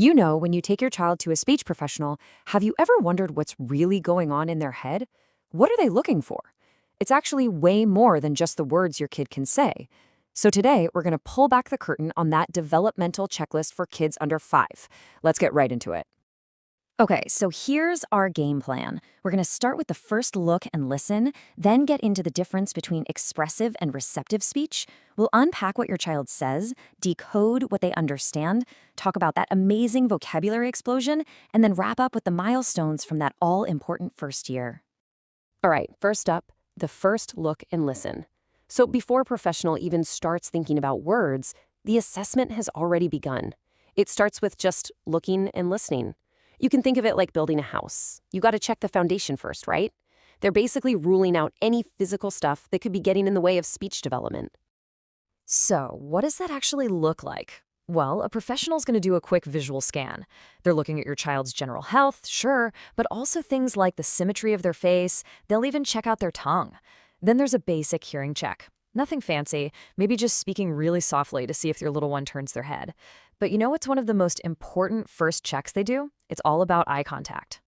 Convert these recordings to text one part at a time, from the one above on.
You know, when you take your child to a speech professional, have you ever wondered what's really going on in their head? What are they looking for? It's actually way more than just the words your kid can say. So today, we're going to pull back the curtain on that developmental checklist for kids under 5. Let's get right into it. Okay, so here's our game plan. We're going to start with the first look and listen, then get into the difference between expressive and receptive speech. We'll unpack what your child says, decode what they understand, talk about that amazing vocabulary explosion, and then wrap up with the milestones from that all-important first year. All right, first up, the first look and listen. So before a professional even starts thinking about words, the assessment has already begun. It starts with just looking and listening. You can think of it like building a house. You got to check the foundation first, right? They're basically ruling out any physical stuff that could be getting in the way of speech development. So, what does that actually look like? Well, a professional's going to do a quick visual scan. They're looking at your child's general health, sure, but also things like the symmetry of their face. They'll even check out their tongue. Then there's a basic hearing check. Nothing fancy, maybe just speaking really softly to see if your little one turns their head. But you know what's one of the most important first checks they do? It's all about eye contact.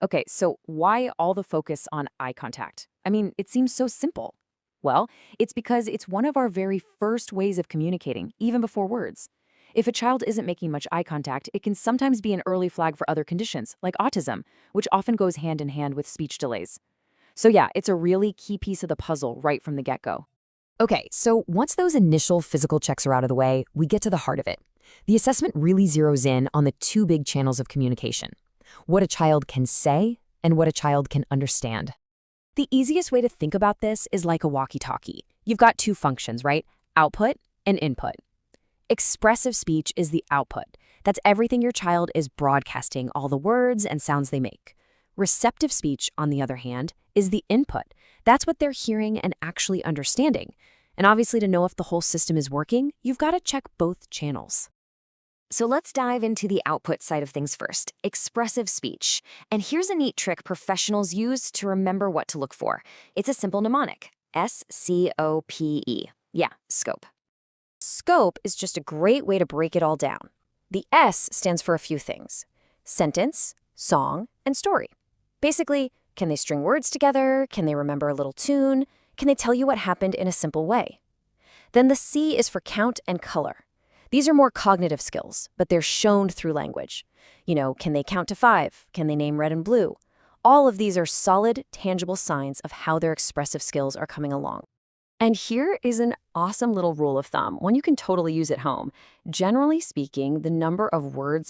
Okay, so why all the focus on eye contact? I mean, it seems so simple. Well, it's because it's one of our very first ways of communicating, even before words. If a child isn't making much eye contact, it can sometimes be an early flag for other conditions, like autism, which often goes hand in hand with speech delays. So yeah, it's a really key piece of the puzzle right from the get-go. Okay, so once those initial physical checks are out of the way, we get to the heart of it. The assessment really zeroes in on the two big channels of communication: what a child can say and what a child can understand. The easiest way to think about this is like a walkie-talkie. You've got two functions, right? Output and input. Expressive speech is the output. That's everything your child is broadcasting, all the words and sounds they make. Receptive speech, on the other hand, is the input. That's what they're hearing and actually understanding. And obviously, to know if the whole system is working, you've got to check both channels. So let's dive into the output side of things first, expressive speech. And here's a neat trick professionals use to remember what to look for. It's a simple mnemonic, S-C-O-P-E. Yeah, scope. Scope is just a great way to break it all down. The S stands for a few things: sentence, song, and story. Basically, can they string words together? Can they remember a little tune? Can they tell you what happened in a simple way? Then the C is for count and color. These are more cognitive skills, but they're shown through language. You know, can they count to 5? Can they name red and blue? All of these are solid, tangible signs of how their expressive skills are coming along. And here is an awesome little rule of thumb, one you can totally use at home. Generally speaking, the number of words